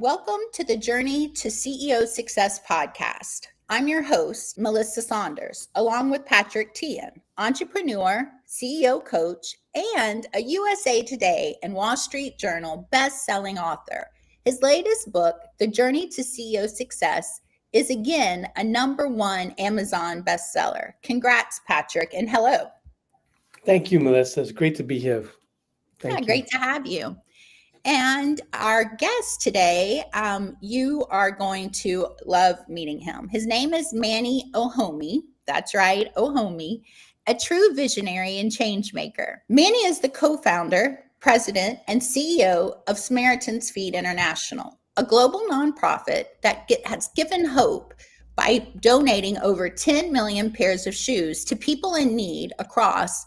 Welcome to the Journey to CEO Success podcast. I'm your host, Melissa Saunders, along with Patrick Thean, entrepreneur, CEO coach, and a USA Today and Wall Street Journal best-selling author. His latest book, The Journey to CEO Success, is again a #1 Amazon bestseller. Congrats, Patrick, and hello. Thank you, Melissa. It's great to be here. Thank you. Great to have you. And our guest today, you are going to love meeting him. His name is Manny Ohonme. That's right, Ohonme, a true visionary and change maker. Manny is the co-founder, president, and CEO of Samaritans Feed International, a global nonprofit that has given hope by donating over 10 million pairs of shoes to people in need across,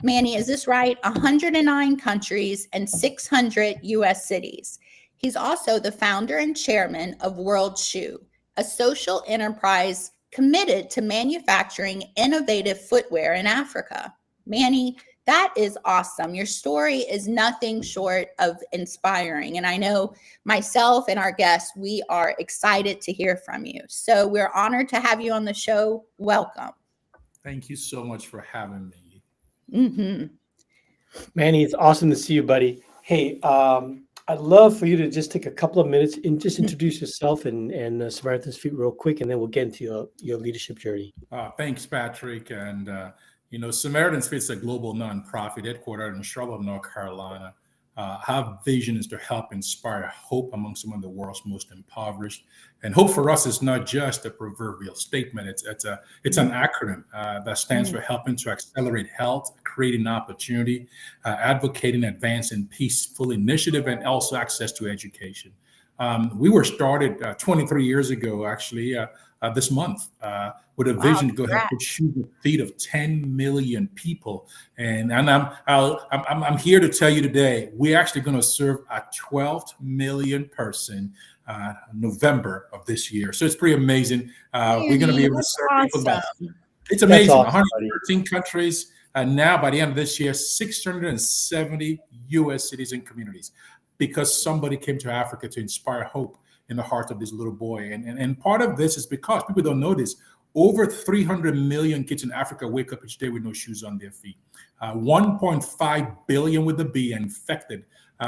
Manny, is this right? 109 countries and 600 U.S. cities. He's also the founder and chairman of World Shoe, a social enterprise committed to manufacturing innovative footwear in Africa. Manny, that is awesome. Your story is nothing short of inspiring. And I know myself and our guests, we are excited to hear from you. So we're honored to have you on the show. Welcome. Thank you so much for having me. Mm-hmm. Manny, it's awesome to see you, buddy. Hey, I'd love for you to just take a couple of minutes and just introduce yourself and Samaritan's Feet real quick, and then we'll get into your leadership journey. Thanks, Patrick. And, Samaritan's Feet is a global nonprofit headquartered in Charlotte, North Carolina. Our vision is to help inspire hope among some of the world's most impoverished. And hope for us is not just a proverbial statement. It's an acronym that stands for helping to accelerate health, creating opportunity, advocating, advancing peaceful initiative, and also access to education. We were started 23 years ago, actually, this month, with a vision to go ahead and put shoes at the feet of 10 million people. And I'm here to tell you today, we're actually going to serve a 12th million person November of this year. So it's pretty amazing. We're going to be able to serve people. It's amazing. Awesome, 113 countries. And now by the end of this year, 670 U.S. cities and communities, because somebody came to Africa to inspire hope in the heart of this little boy. And part of this is because people don't know this. Over 300 million kids in Africa wake up each day with no shoes on their feet. 1.5 billion with the B infected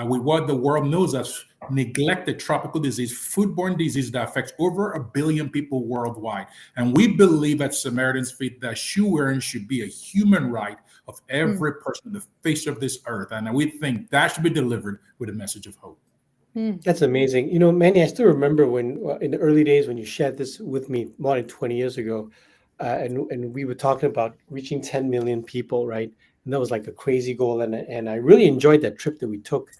with what the world knows as neglected tropical disease, foodborne disease that affects over 1 billion people worldwide. And we believe at Samaritan's Feet that shoe wearing should be a human right of every person on the face of this earth. And we think that should be delivered with a message of hope. That's amazing. Manny, I still remember when in the early days when you shared this with me more than 20 years ago, and we were talking about reaching 10 million people, right? And that was like a crazy goal. And I really enjoyed that trip that we took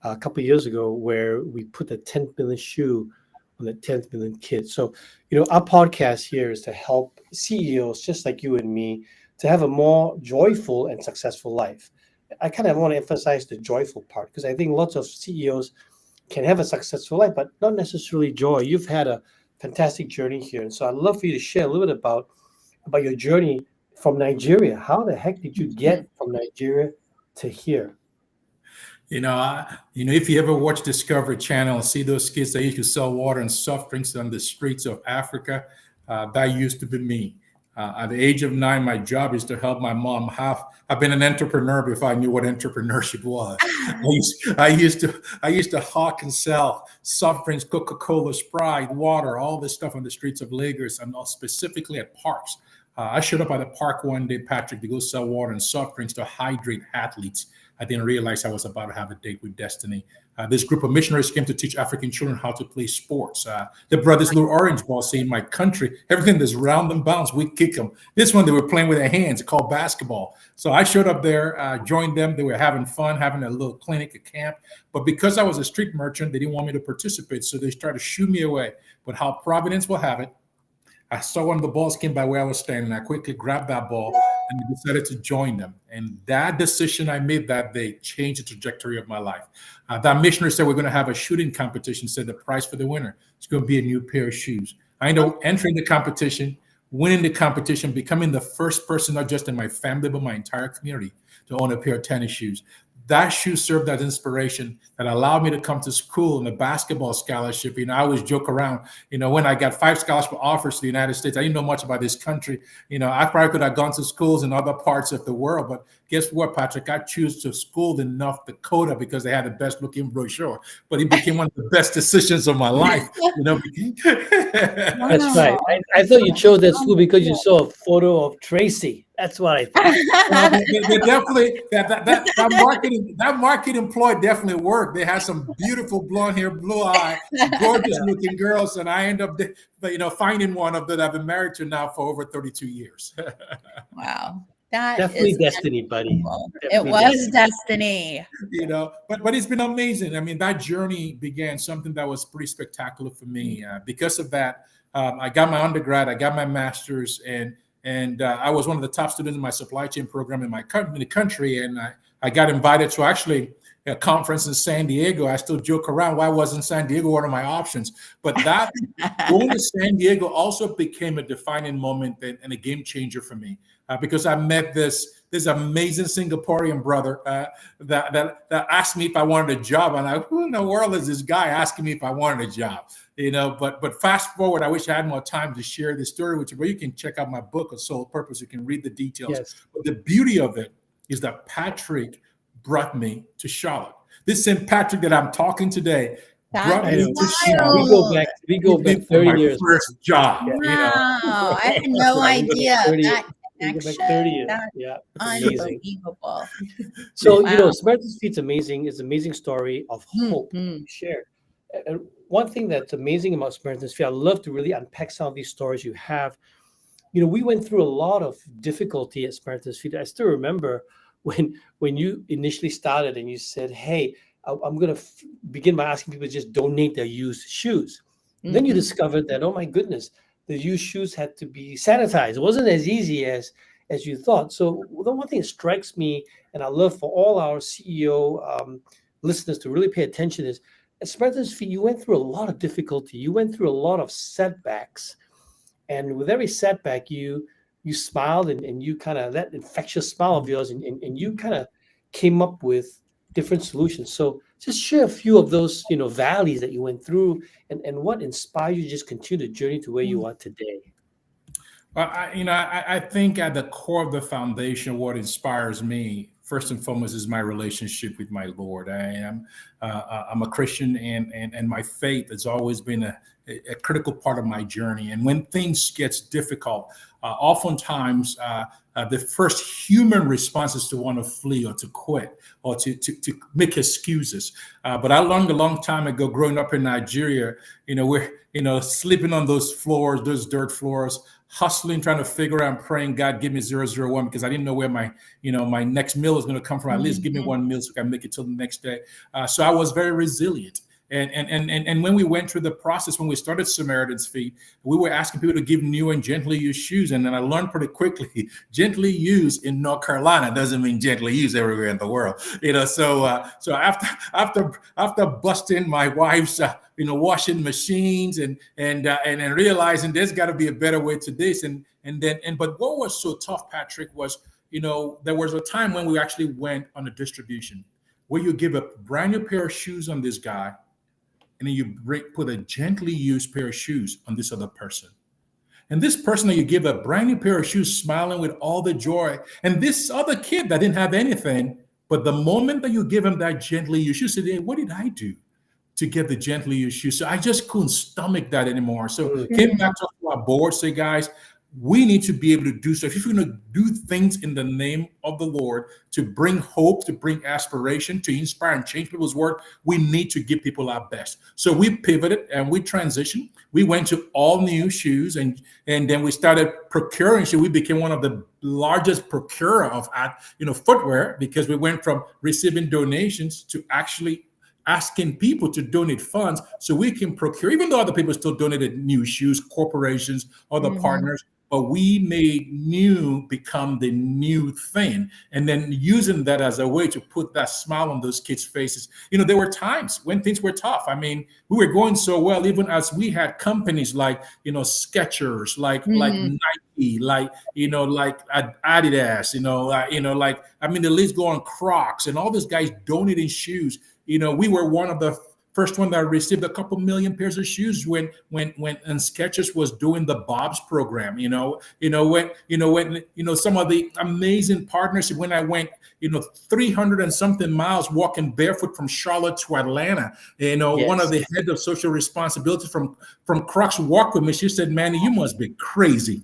a couple of years ago where we put the 10th million shoe on the 10th million kids. So, our podcast here is to help CEOs just like you and me to have a more joyful and successful life. I kind of want to emphasize the joyful part because I think lots of CEOs can have a successful life, but not necessarily joy. You've had a fantastic journey here. And so I'd love for you to share a little bit about your journey from Nigeria. How the heck did you get from Nigeria to here? If you ever watch Discovery Channel and see those kids that used to sell water and soft drinks on the streets of Africa, that used to be me. At the age of 9, my job is to help my mom. I've been an entrepreneur before I knew what entrepreneurship was. I used to hawk and sell soft drinks, Coca-Cola, Sprite, water, all this stuff on the streets of Lagos, and specifically at parks. I showed up at a park one day, Patrick, to go sell water and soft drinks to hydrate athletes. I didn't realize I was about to have a date with destiny. This group of missionaries came to teach African children how to play sports. They brought this little orange ball saying, my country, everything that's round and bounce, we kick them. This one, they were playing with their hands, called basketball. So I showed up there, joined them. They were having fun, having a little clinic at camp. But because I was a street merchant, they didn't want me to participate. So they started to shoo me away. But how Providence will have it, I saw one of the balls came by where I was standing. I quickly grabbed that ball and decided to join them. And that decision I made that day changed the trajectory of my life. That missionary said, we're going to have a shooting competition, said the prize for the winner is going to be a new pair of shoes. I ended up entering the competition, winning the competition, becoming the first person, not just in my family, but my entire community, to own a pair of tennis shoes. that shoe served as inspiration that allowed me to come to school in a basketball scholarship. I always joke around, when I got 5 scholarship offers to the United States, I didn't know much about this country. I probably could have gone to schools in other parts of the world, but guess what, Patrick? I chose to school in North Dakota because they had the best looking brochure, but it became one of the best decisions of my life. That's right. I thought you chose that school because you saw a photo of Tracy. That's what I thought. They definitely that market employ definitely worked. They had some beautiful blonde hair, blue eye, gorgeous looking girls, and I end up finding one of that I've been married to now for over 32 years. Wow. That definitely is destiny, buddy. It was destiny. But it's been amazing. I mean, that journey began something that was pretty spectacular for me. Because of that, I got my undergrad, I got my master's, and I was one of the top students in my supply chain program in the country. And I got invited to actually a conference in San Diego. I still joke around, why wasn't San Diego one of my options? But that going to San Diego also became a defining moment and a game changer for me, because I met this amazing Singaporean brother that asked me if I wanted a job. And who in the world is this guy asking me if I wanted a job? But fast forward, I wish I had more time to share this story with you, but you can check out my book, A Sole Purpose. You can read the details. Yes. But the beauty of it is that Patrick brought me to Charlotte. This same Patrick that I'm talking today brought me to Charlotte. We go back 30 years. First job. Wow. I had no idea. That connection. 30 years. That's unbelievable. So, Samaritan's Feet's amazing. It's an amazing story of hope shared. And one thing that's amazing about Samaritan's Feet, I love to really unpack some of these stories you have. We went through a lot of difficulty at Samaritan's Feet. I still remember when you initially started and you said, hey, I'm going to begin by asking people to just donate their used shoes. Mm-hmm. Then you discovered that, oh my goodness, the used shoes had to be sanitized. It wasn't as easy as you thought. So the one thing that strikes me, and I love for all our CEO listeners to really pay attention, is at Samaritan's Feet, you went through a lot of difficulty. You went through a lot of setbacks. And with every setback, you smiled and you kind of, that infectious smile of yours, and you kind of came up with different solutions. So just share a few of those, valleys that you went through and what inspired you to just continue the journey to where you are today. Well, I think at the core of the foundation, what inspires me first and foremost is my relationship with my Lord. I'm a Christian, and my faith has always been a critical part of my journey. And when things gets difficult, oftentimes the first human response is to want to flee or to quit or to make excuses. But I learned a long time ago, growing up in Nigeria, we're sleeping on those floors, those dirt floors, hustling, trying to figure out and praying, God, give me 001, because I didn't know where my next meal is going to come from. At least give me one meal so I can make it till the next day. So I was very resilient. And when we went through the process, when we started Samaritan's Feet, we were asking people to give new and gently used shoes. And then I learned pretty quickly, gently used in North Carolina doesn't mean gently used everywhere in the world. So after busting my wife's washing machines and realizing there's got to be a better way to this. But what was so tough, Patrick, was there was a time when we actually went on a distribution where you give a brand new pair of shoes on this guy, and then you put a gently used pair of shoes on this other person. And this person that you give a brand new pair of shoes, smiling with all the joy, and this other kid that didn't have anything, but the moment that you give him that gently used shoes, he said, hey, what did I do to get the gently used shoes? So I just couldn't stomach that anymore. So came back to our board, say, guys, we need to be able to do so. If you're going to do things in the name of the Lord to bring hope, to bring aspiration, to inspire and change people's work, we need to give people our best. So we pivoted and we transitioned. We went to all new shoes, and then we started procuring shoes. We became one of the largest procurer of footwear, because we went from receiving donations to actually asking people to donate funds so we can procure, even though other people still donated new shoes, corporations, other partners. but we made new become the new thing. And then using that as a way to put that smile on those kids' faces. There were times when things were tough. I mean, we were going so well, even as we had companies like, Skechers, like Nike, like Adidas, I mean, the list go on, Crocs, and all these guys donating shoes. We were one of the first one that received a couple million pairs of shoes when and Skechers was doing the Bob's program. When some of the amazing partnership when I went 300 and something miles walking barefoot from Charlotte to Atlanta. One of the head of social responsibility from Crocs walked with me. She said, "Manny, you must be crazy."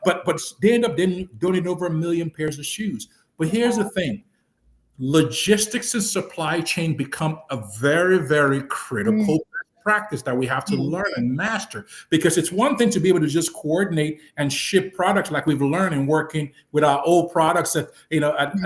But they end up donating over 1 million pairs of shoes. But here's the thing. Logistics and supply chain become a very, very critical practice that we have to learn and master, because it's one thing to be able to just coordinate and ship products like we've learned in working with our old products at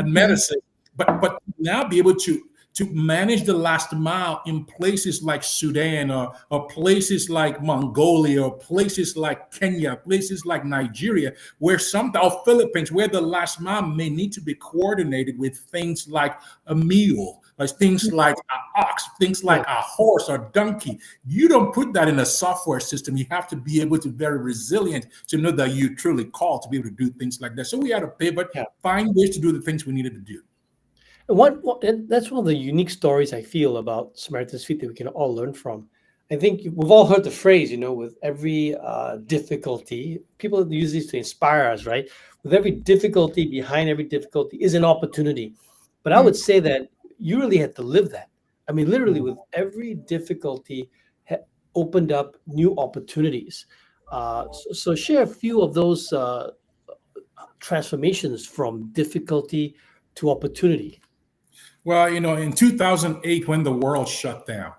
medicine, but now be able to manage the last mile in places like Sudan or places like Mongolia or places like Kenya, places like Nigeria, or Philippines, where the last mile may need to be coordinated with things like a mule, like things like an ox, things like a horse or donkey. You don't put that in a software system. You have to be able to be very resilient to know that you're truly called to be able to do things like that. So we had to pivot, find ways to do the things we needed to do. And that's one of the unique stories I feel about Samaritan's Feet that we can all learn from. I think we've all heard the phrase, with every difficulty, people use these to inspire us, right? With every difficulty, behind every difficulty is an opportunity. But I would say that you really had to live that. I mean, literally, with every difficulty opened up new opportunities. So share a few of those transformations from difficulty to opportunity. Well, in 2008, when the world shut down,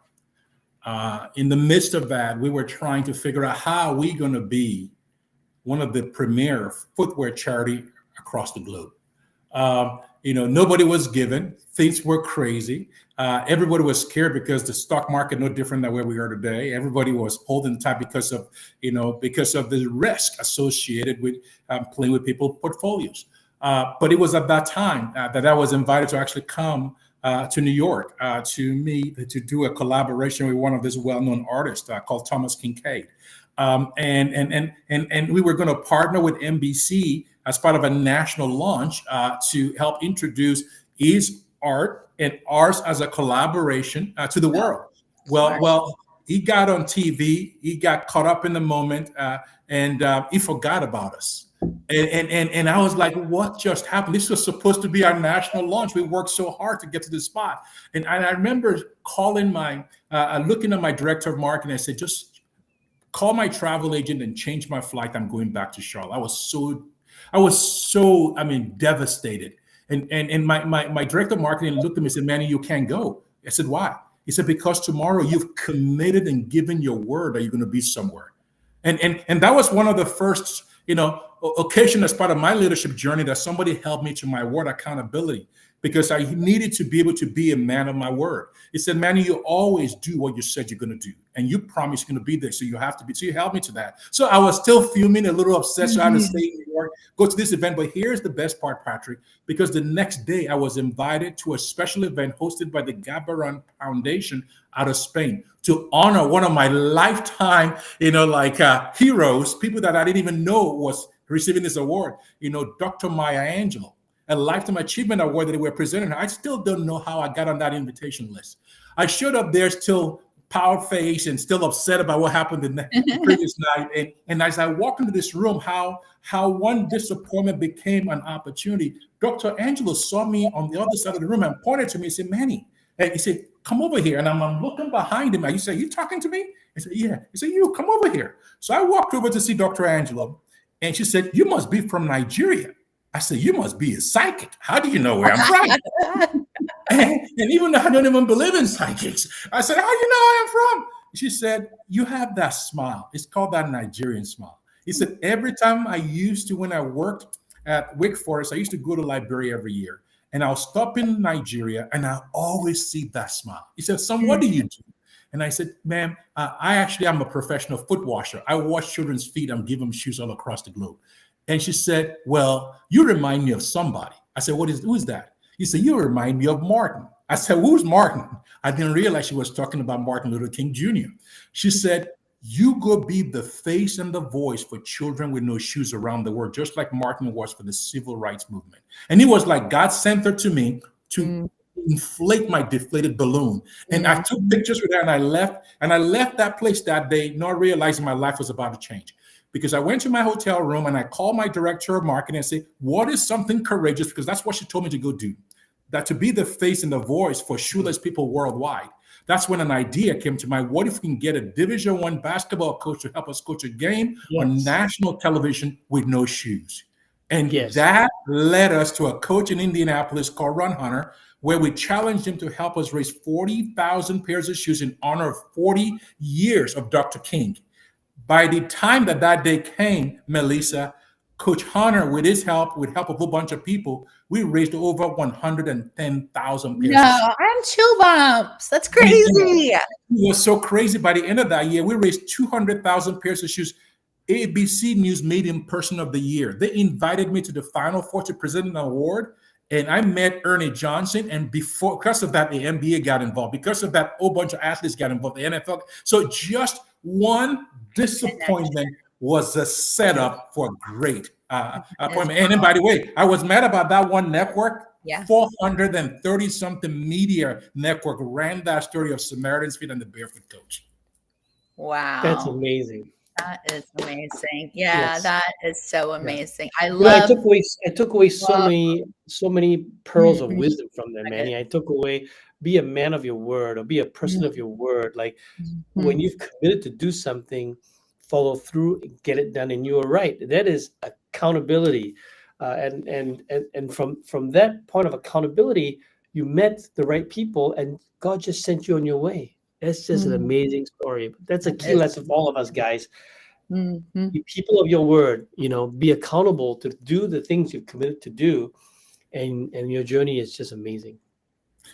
in the midst of that, we were trying to figure out how are we going to be one of the premier footwear charity across the globe. Nobody was given. Things were crazy. Everybody was scared because the stock market no different than where we are today. Everybody was holding tight because of the risk associated with playing with people's portfolios. But it was at that time that I was invited to actually come to New York to do a collaboration with one of these well-known artists called Thomas Kincaid. And we were going to partner with NBC as part of a national launch to help introduce his art and ours as a collaboration to the world. Well, he got on TV, he got caught up in the moment, and he forgot about us. And I was like, what just happened? This was supposed to be our national launch. We worked so hard to get to this spot. And I remember calling looking at my director of marketing. I said, just call my travel agent and change my flight. I'm going back to Charlotte. I was so devastated. And my director of marketing looked at me and said, Manny, you can't go. I said, why? He said, because tomorrow you've committed and given your word that you're going to be somewhere. And that was one of the first, occasion as part of my leadership journey that somebody held me to my word, accountability, because I needed to be able to be a man of my word. He said, Manny, you always do what you said you're going to do, and you promised you're going to be there, so you have to be. So you held me to that. So I was still fuming, a little upset, so I had to stay in New York, go to this event. But here's the best part, Patrick, because the next day I was invited to a special event hosted by the Gabaran Foundation out of Spain to honor one of my lifetime, heroes, people that I didn't even know was receiving this award, Dr. Maya Angelou, a Lifetime Achievement Award that they were presenting. I still don't know how I got on that invitation list. I showed up there still power-faced and still upset about what happened the previous night. And as I walked into this room, how one disappointment became an opportunity. Dr. Angelou saw me on the other side of the room and pointed to me and said, Manny, and he said, come over here. And I'm looking behind him. He said, you talking to me? I said, yeah. He said, you come over here. So I walked over to see Dr. Angelou. And she said, you must be from Nigeria. I said, you must be a psychic. How do you know where I'm from? and even though I don't even believe in psychics, I said, how do you know where I'm from? She said, you have that smile. It's called that Nigerian smile. He said, every time when I worked at Wake Forest, I used to go to Liberia every year. And I'll stop in Nigeria and I always see that smile. He said, son, what do you do? And I said, ma'am, I actually am a professional foot washer. I wash children's feet and give them shoes all across the globe. And she said, well, you remind me of somebody. I said, who is that? He said, you remind me of Martin. I said, who's Martin? I didn't realize she was talking about Martin Luther King Jr. She said, you go be the face and the voice for children with no shoes around the world, just like Martin was for the civil rights movement. And it was like God sent her to me to inflate my deflated balloon. And I took pictures with her and I left. And I left that place that day, not realizing my life was about to change. Because I went to my hotel room and I called my director of marketing and said, what is something courageous? Because that's what she told me to go do. That to be the face and the voice for shoeless people worldwide. That's when an idea came to mind. What if we can get a Division I basketball coach to help us coach a game on national television with no shoes? And that led us to a coach in Indianapolis called Ron Hunter, where we challenged him to help us raise 40,000 pairs of shoes in honor of 40 years of Dr. King. By the time that day came, Melissa, Coach Hunter, with his help, with help of a bunch of people, we raised over 110,000 pairs. No, I'm chill bumps. That's crazy. It was so crazy. By the end of that year, we raised 200,000 pairs of shoes. ABC News made him Person of the Year. They invited me to the Final Four to present an award, and I met Ernie Johnson. And because of that, the NBA got involved. Because of that, a whole bunch of athletes got involved. The NFL. So just one disappointment was a setup for a great appointment. And then, by the way, I was mad about that one network. 430 something media network ran that story of Samaritan's feet and the barefoot coach. Wow. That's amazing. That is amazing. Yeah, that is so amazing. I took away so many pearls of wisdom from them, Manny. I took away, be a man of your word, or be a person of your word. Like when you've committed to do something, follow through, get it done, and you are right. That is accountability, and from that point of accountability, you met the right people, and God just sent you on your way. That's just an amazing story. That's a key lesson for all of us, guys. Be people of your word. Be accountable to do the things you've committed to do, and your journey is just amazing.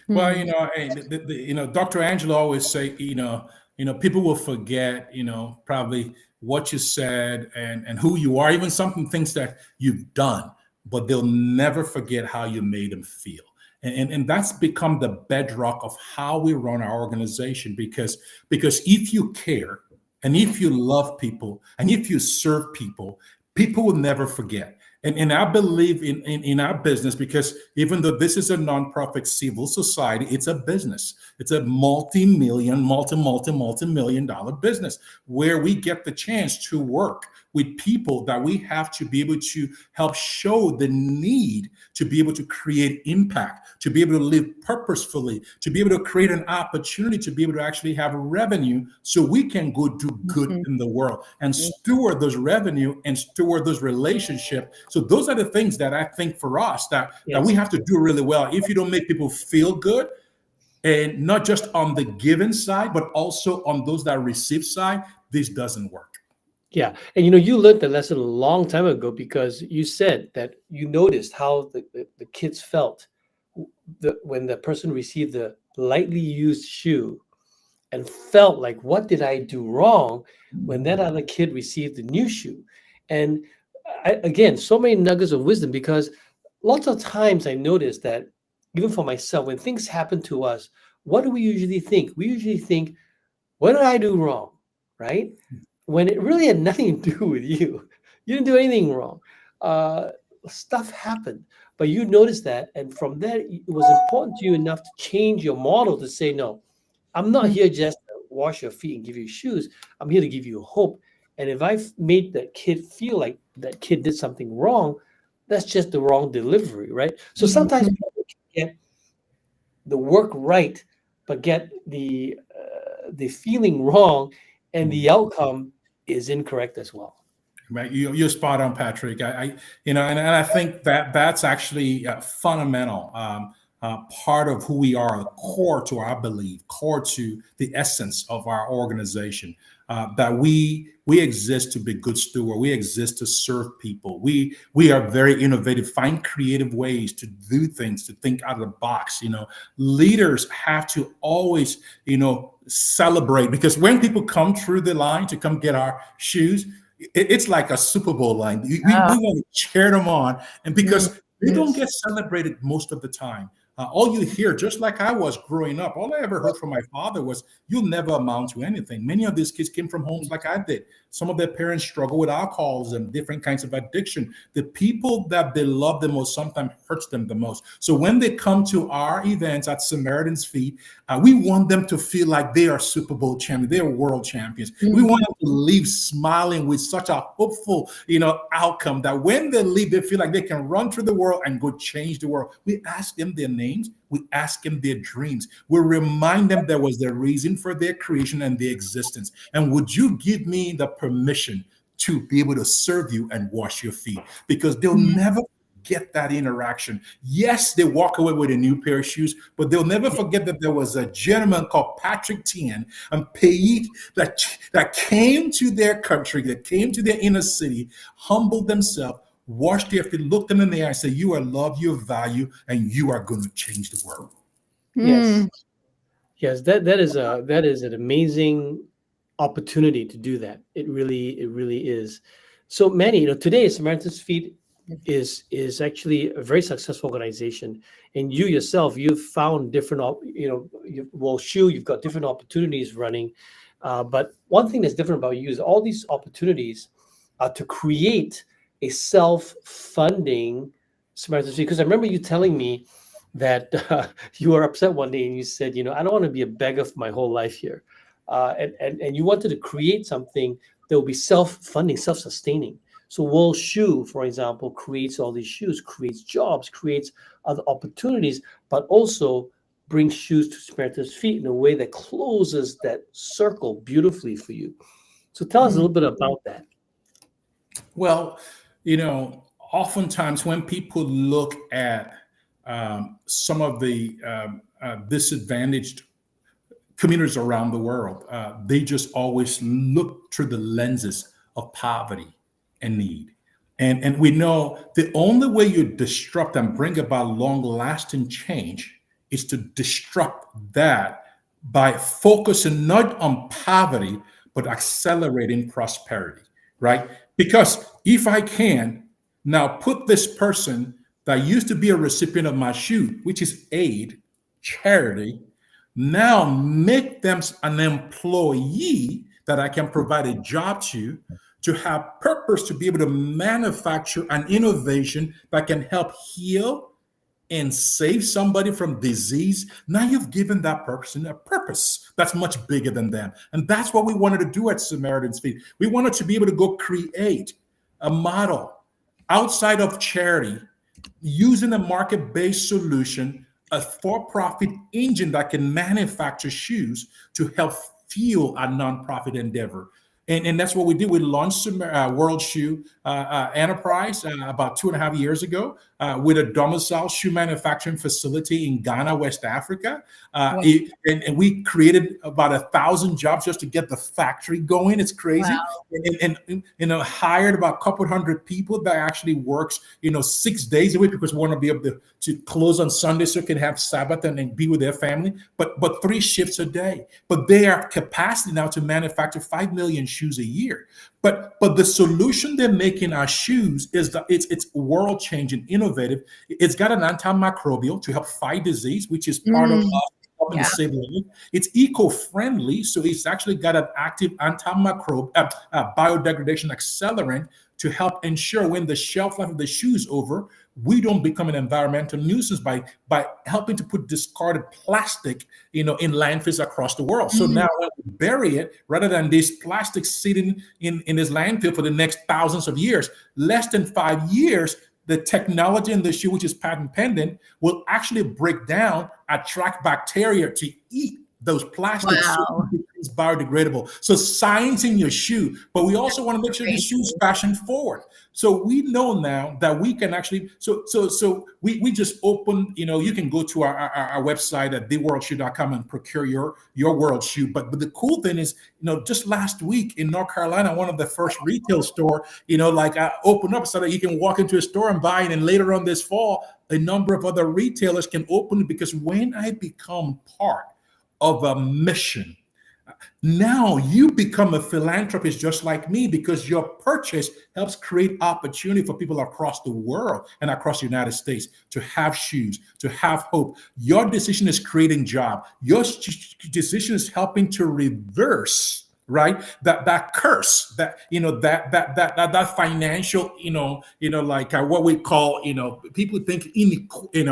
Well, Dr. Angelo always say, people will forget, probably what you said and who you are, even some things that you've done, but they'll never forget how you made them feel. And that's become the bedrock of how we run our organization, because if you care and if you love people and if you serve people, people will never forget. And I believe in our business, because even though this is a nonprofit civil society, it's a business. It's a multi-million dollar business where we get the chance to work with people that we have to be able to help show the need to be able to create impact, to be able to live purposefully, to be able to create an opportunity to be able to actually have revenue so we can go do good in the world and steward those revenue and steward those relationships. So those are the things that I think for us that we have to do really well. If you don't make people feel good, and not just on the given side, but also on those that receive side, this doesn't work. Yeah. And you learned the lesson a long time ago, because you said that you noticed how the kids felt when the person received the lightly used shoe, and felt like, what did I do wrong, when that other kid received the new shoe? And again, so many nuggets of wisdom, because lots of times I noticed that even for myself, when things happen to us, what do we usually think? We usually think, what did I do wrong? Right? When it really had nothing to do with you. You didn't do anything wrong. Stuff happened, but you noticed that. And from that, it was important to you enough to change your model to say, no, I'm not here just to wash your feet and give you shoes. I'm here to give you hope. And if I've made that kid feel like that kid did something wrong, that's just the wrong delivery, right? So sometimes people can get the work right, but get the feeling wrong, and the outcome is incorrect as well. Right, you're spot on, Patrick. And I think that's actually fundamental. part of who we are, core to our belief, core to the essence of our organization. That we exist to be good steward. We exist to serve people. We are very innovative, find creative ways to do things, to think out of the box. Leaders have to always, celebrate, because when people come through the line to come get our shoes, it's like a Super Bowl line. We want to cheer them on, and because they don't get celebrated most of the time. All you hear, just like I was growing up, all I ever heard from my father was, "You'll never amount to anything." Many of these kids came from homes like I did. Some of their parents struggle with alcoholism, different kinds of addiction. The people that they love the most sometimes hurts them the most. So when they come to our events at Samaritan's Feet, we want them to feel like they are Super Bowl champions, they are world champions. We want them to leave smiling with such a hopeful, outcome, that when they leave, they feel like they can run through the world and go change the world. We ask them their names. We ask them their dreams. We remind them there was the reason for their creation and their existence. And would you give me the permission to be able to serve you and wash your feet? Because they'll never get that interaction. Yes, they walk away with a new pair of shoes, but they'll never forget that there was a gentleman called Patrick Thean and Payet that came to their country, that came to their inner city, humbled themselves, washed their feet, looked them in the eye, and said, "You are loved, you are valued, and you are going to change the world." Yes, that is an amazing opportunity to do that. It really is. So Manny, today Samaritan's Feet is actually a very successful organization, and you yourself, you've found different, you've got different opportunities running. But one thing that's different about you is all these opportunities to create a self-funding Samaritan's Feet. Because I remember you telling me that you were upset one day and you said, I don't want to be a beggar for my whole life here. And you wanted to create something that will be self-funding, self-sustaining. So World Shoe, for example, creates all these shoes, creates jobs, creates other opportunities, but also brings shoes to Samaritan's Feet in a way that closes that circle beautifully for you. So tell us a little bit about that. Well, oftentimes when people look at some of the disadvantaged communities around the world, they just always look through the lenses of poverty and need. And we know the only way you disrupt and bring about long-lasting change is to disrupt that by focusing not on poverty, but accelerating prosperity, right? Because if I can now put this person that used to be a recipient of my shoe, which is aid, charity, now make them an employee that I can provide a job to have purpose, to be able to manufacture an innovation that can help heal and save somebody from disease. Now you've given that person a purpose that's much bigger than them. And that's what we wanted to do at Samaritan's Feet. We wanted to be able to go create a model outside of charity, using a market-based solution, a for-profit engine that can manufacture shoes to help fuel a nonprofit endeavor. And that's what we did. We launched World Shoe Enterprise about 2.5 years ago with a domicile shoe manufacturing facility in Ghana, West Africa. Wow. And we created about 1,000 jobs just to get the factory going. It's crazy. Wow. And hired about a couple hundred people that actually works 6 days a week, because we want to be able to close on Sunday so they can have Sabbath and be with their family. But 3 shifts a day. But they have capacity now to manufacture 5 million shoes a year. But the solution they're making our shoes is that it's world changing, innovative. It's got an antimicrobial to help fight disease, which is part of helping to save life. It's eco-friendly, so it's actually got an active antimicrobial biodegradation accelerant to help ensure when the shelf life of the shoe is over, we don't become an environmental nuisance by helping to put discarded plastic, in landfills across the world. So now when we bury it, rather than this plastic sitting in this landfill for the next thousands of years, less than 5 years, the technology in the shoe, which is patent pending, will actually break down, attract bacteria to eat those plastics. Wow. So is biodegradable. So science in your shoe, but we also want to make sure the shoe is fashion forward. So we know now that we can actually, so we just open, you can go to our website at theworldshoe.com and procure your world shoe. But the cool thing is, just last week in North Carolina, one of the first retail store, I opened up so that you can walk into a store and buy it. And later on this fall, a number of other retailers can open it, because when I become part of a mission, now you become a philanthropist just like me, because your purchase helps create opportunity for people across the world and across the United States to have shoes, to have hope. Your decision is creating job. Your decision is helping to reverse, right, that curse, that that financial, what we call, people think inequity,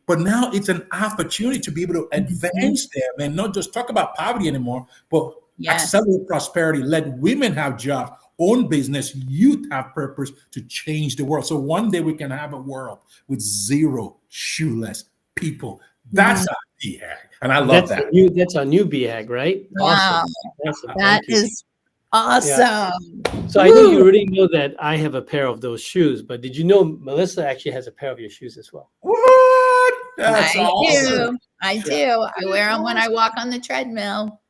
but now it's an opportunity to be able to advance them and not just talk about poverty anymore, but accelerate prosperity, let women have jobs, own business, youth have purpose to change the world. So one day we can have a world with zero shoeless people. That's our BHAG. And I love that. That's our new BHAG, right? Wow. Awesome. That is awesome. Yeah. So I know you already know that I have a pair of those shoes, but did you know Melissa actually has a pair of your shoes as well? What? That's awesome. I do. I wear them when I walk on the treadmill.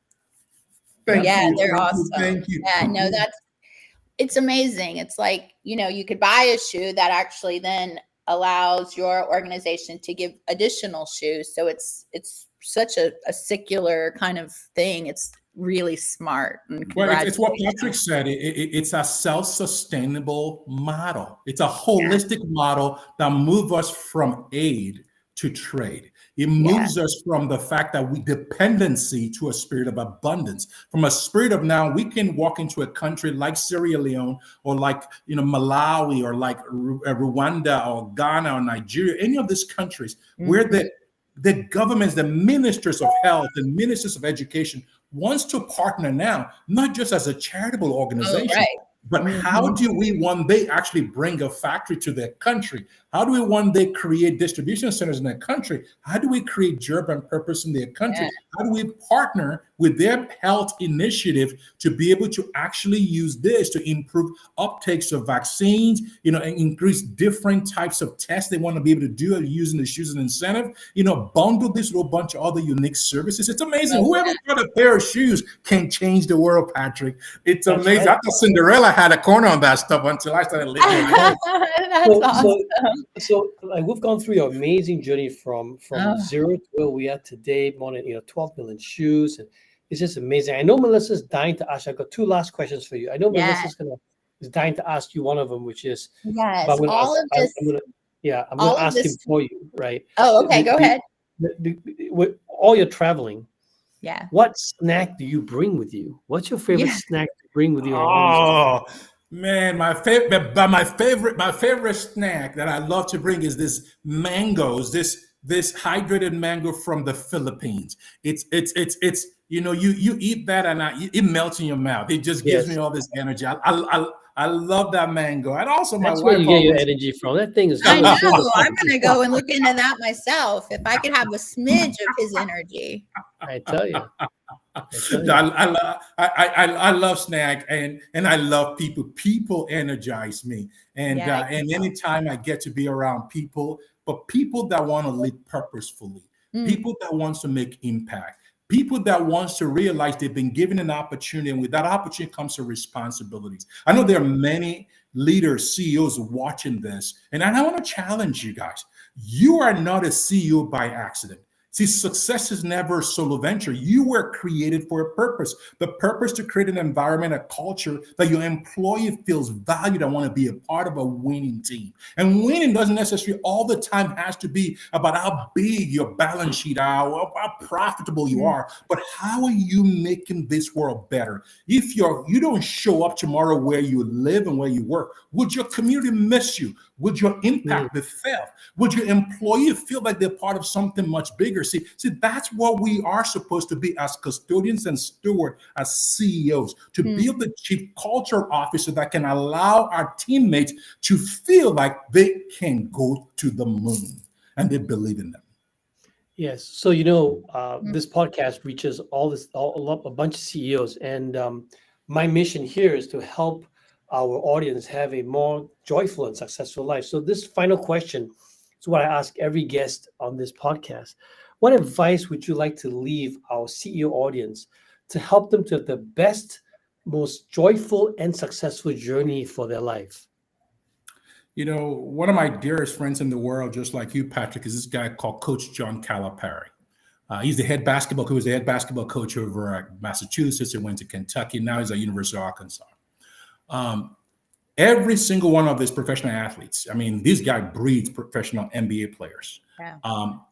Thank you. They're awesome. Thank you. Yeah, no, it's amazing. It's like, you could buy a shoe that actually then allows your organization to give additional shoes. So it's such a secular kind of thing. It's really smart. Well, it's what Patrick said. It's a self-sustainable model. It's a holistic model that moves us from aid to trade. It moves us from the fact that we dependency to a spirit of abundance, from a spirit of now we can walk into a country like Sierra Leone or like Malawi or like Rwanda or Ghana or Nigeria, any of these countries where the governments, the ministers of health and ministers of education wants to partner now, not just as a charitable organization, but how do we one day actually bring a factory to their country? How do we one day create distribution centers in their country? How do we create job and purpose in their country? How do we partner with their health initiative to be able to actually use this to improve uptakes of vaccines, and increase different types of tests they want to be able to do using the shoes as an incentive, bundle this little bunch of other unique services. It's amazing. Whoever got a pair of shoes can change the world, Patrick. It's amazing. I thought Cinderella had a corner on that stuff until I started living. That's awesome. So we've gone through your amazing journey from zero to where we are today, more than 12 million shoes, and it's just amazing. I know Melissa's dying to ask. I've got two last questions for you. I know Melissa's is dying to ask you one of them, which is I'm going to ask him for you, right? Oh, okay, go ahead. With all your traveling, what snack do you bring with you? What's your favorite snack to bring with you? Oh man, my favorite snack that I love to bring is this mangoes, this hydrated mango from the Philippines. It's you eat that and it melts in your mouth. It just gives me all this energy. I love that mango. And also that's where you get your energy from. That thing is. I know. I'm gonna go and look into that myself. If I could have a smidge of his energy. I tell you. I love snack and I love people. People energize me, and anytime I get to be around people, but people that want to live purposefully, people that wants to make impact, people that wants to realize they've been given an opportunity, and with that opportunity comes to responsibilities. I know there are many leaders, CEOs watching this, and I want to challenge you guys. You are not a CEO by accident. See, success is never a solo venture. You were created for a purpose. The purpose to create an environment, a culture that your employee feels valued and want to be a part of a winning team. And winning doesn't necessarily all the time has to be about how big your balance sheet are, how profitable you are, but how are you making this world better? If you don't show up tomorrow where you live and where you work, would your community miss you? Would your impact be felt? Would your employee feel like they're part of something much bigger? See, that's what we are supposed to be as custodians and stewards, as CEOs, to build the chief culture officer that can allow our teammates to feel like they can go to the moon and they believe in them. Yes. So, this podcast reaches a bunch of CEOs, and my mission here is to help our audience have a more joyful and successful life. So, this final question is what I ask every guest on this podcast. What advice would you like to leave our CEO audience to help them to have the best, most joyful, and successful journey for their life? One of my dearest friends in the world, just like you, Patrick, is this guy called Coach John Calipari. He's the head basketball. He was the head basketball coach over at Massachusetts and went to Kentucky. Now he's at University of Arkansas. Every single one of these professional athletes, I mean, this guy breeds professional NBA players. Yeah.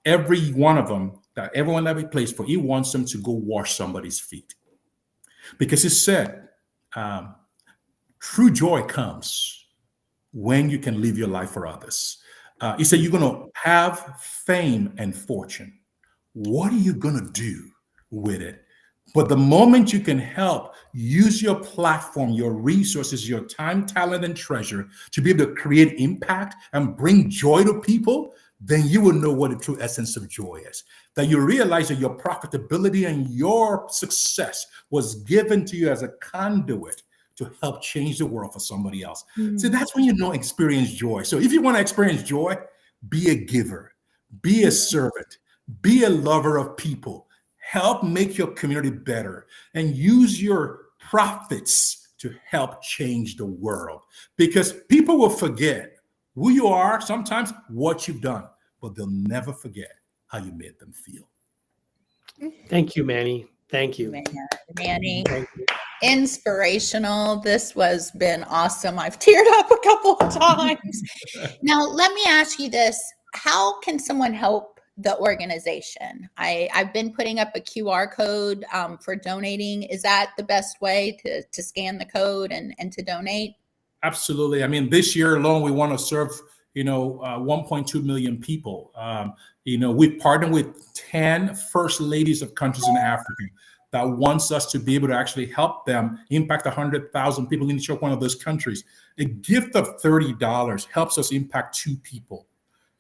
Every one of them, everyone that he plays for, he wants them to go wash somebody's feet. Because he said, true joy comes when you can live your life for others. He said, you're going to have fame and fortune. What are you going to do with it? But the moment you can help, use your platform, your resources, your time, talent, and treasure to be able to create impact and bring joy to people, then you will know what the true essence of joy is. That you realize that your profitability and your success was given to you as a conduit to help change the world for somebody else. So that's when experience joy. So if you want to experience joy, be a giver, be a servant, be a lover of people, help make your community better, and use your profits to help change the world. Because people will forget who you are, sometimes what you've done, but they'll never forget how you made them feel. Thank you, Manny. Thank you. Manny. Thank you. Inspirational. This was been awesome. I've teared up a couple of times. Now, let me ask you this. How can someone help the organization? I've been putting up a QR code for donating. Is that the best way to scan the code and to donate? Absolutely. I mean, this year alone, we want to serve 1.2 million people. We've partnered with 10 first ladies of countries in Africa that wants us to be able to actually help them impact 100,000 people in each one of those countries. A gift of $30 helps us impact 2 people.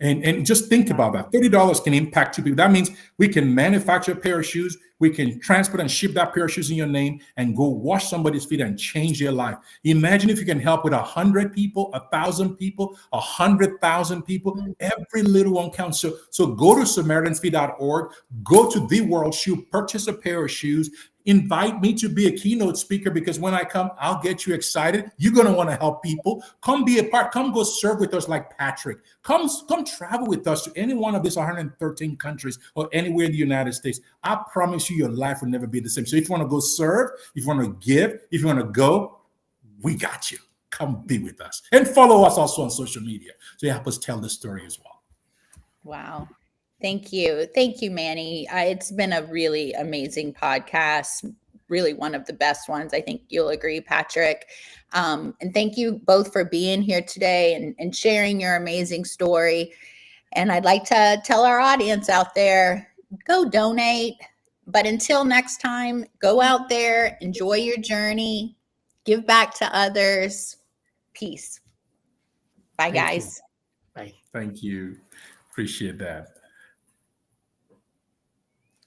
And just think about that. $30 can impact 2 people. That means we can manufacture a pair of shoes. We can transport and ship that pair of shoes in your name and go wash somebody's feet and change their life. Imagine if you can help with 100 people, 1,000 people, 100,000 people. Every little one counts. So go to SamaritansFeet.org, go to The World Shoe, purchase a pair of shoes, invite me to be a keynote speaker, because when I come, I'll get you excited. You're going to want to help people. Come be a part. Come go serve with us like Patrick. Come travel with us to any one of these 113 countries or anywhere in the United States. I promise you, your life will never be the same. So if you want to go serve, if you want to give, if you want to go, we got you. Come be with us. And follow us also on social media so you help us tell the story as well. Wow. Thank you. Thank you, Manny. It's been a really amazing podcast, really one of the best ones. I think you'll agree, Patrick. And thank you both for being here today and sharing your amazing story. And I'd like to tell our audience out there, go donate. But until next time, go out there, enjoy your journey, give back to others. Peace. Bye, guys. Bye. Thank you. Appreciate that.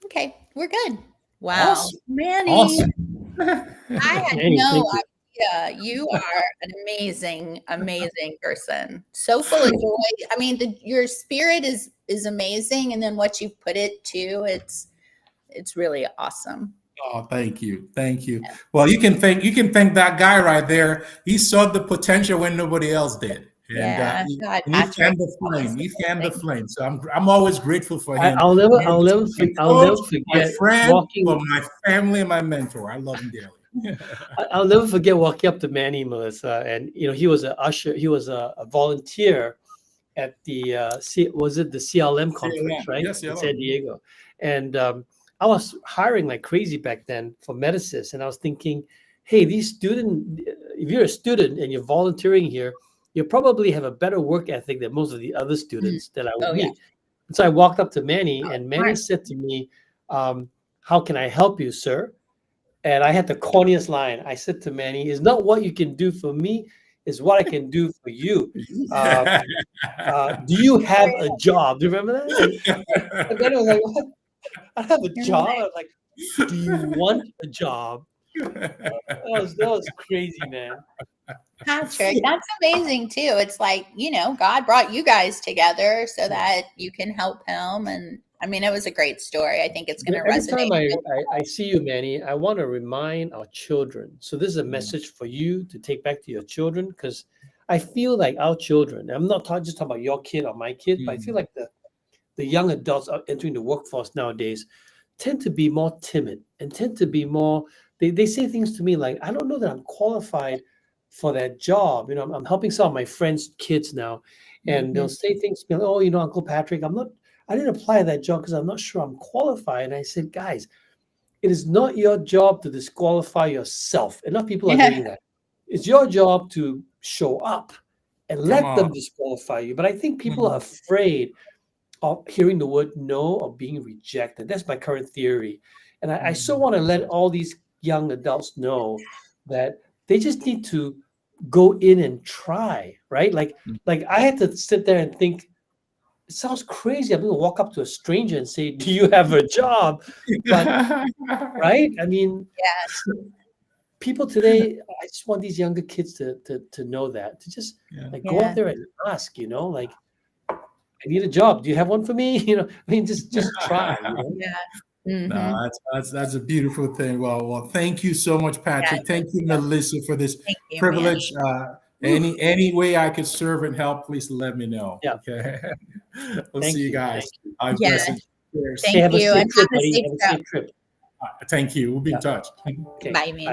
Okay, we're good. Wow. Awesome. Manny. Awesome. I had Manny, no thank idea. You are an amazing, amazing person. So full of joy. I mean, your spirit is amazing. And then what you've put it to, it's really awesome. Oh, thank you. Thank you. Well, you can thank that guy right there. He saw the potential when nobody else did. And he fanned the flame. He fanned the flame. So I'm always grateful for him. I'll never forget my friend, walking. for my family, and my mentor. I love him dearly. I'll never forget walking up to Manny, Melissa, and he was an usher. He was a volunteer at the the CLM conference, right? Yes, in San Diego. And I was hiring like crazy back then for medicists, and I was thinking, hey, if you're a student and you're volunteering here, you probably have a better work ethic than most of the other students that I would meet. And so I walked up to Manny, and Manny said to me, how can I help you, sir? And I had the corniest line. I said to Manny, it's not what you can do for me, is what I can do for you. Do you have a job? Do you remember that? And then I was like, what? I have a job. I was like, do you want a job? That was crazy, man. Patrick, that's amazing too. It's like, God brought you guys together so that you can help him. And I mean, it was a great story. I think it's going to Every resonate. time I see you, Manny, I want to remind our children. So this is a message for you to take back to your children, because I feel like our children, I'm not just talking about your kid or my kid, but I feel like the young adults are entering the workforce nowadays tend to be more timid and tend to be more, they say things to me like, I don't know that I'm qualified for that job. I'm helping some of my friends' kids now, and they'll say things to me like, oh, Uncle Patrick, I didn't apply to that job because I'm not sure I'm qualified. And I said, guys, it is not your job to disqualify yourself. Enough people are doing that. It's your job to show up and let them disqualify you. But I think people are afraid of hearing the word no or being rejected. That's my current theory. And I so want to let all these young adults know that they just need to go in and try, right? Like I had to sit there and think, it sounds crazy. I'm going to walk up to a stranger and say, do you have a job? But, right? I mean, people today, I just want these younger kids to know that, to just go out there and ask, like, I need a job. Do you have one for me? Just try. No, that's a beautiful thing. Well, thank you so much, Patrick. Thank you, Melissa, for this privilege. Any way I could serve and help, please let me know. Yeah. Okay. We'll see you guys. Thank you. you. And have a safe trip. Thank you. We'll be in touch. Okay. Bye, Manny.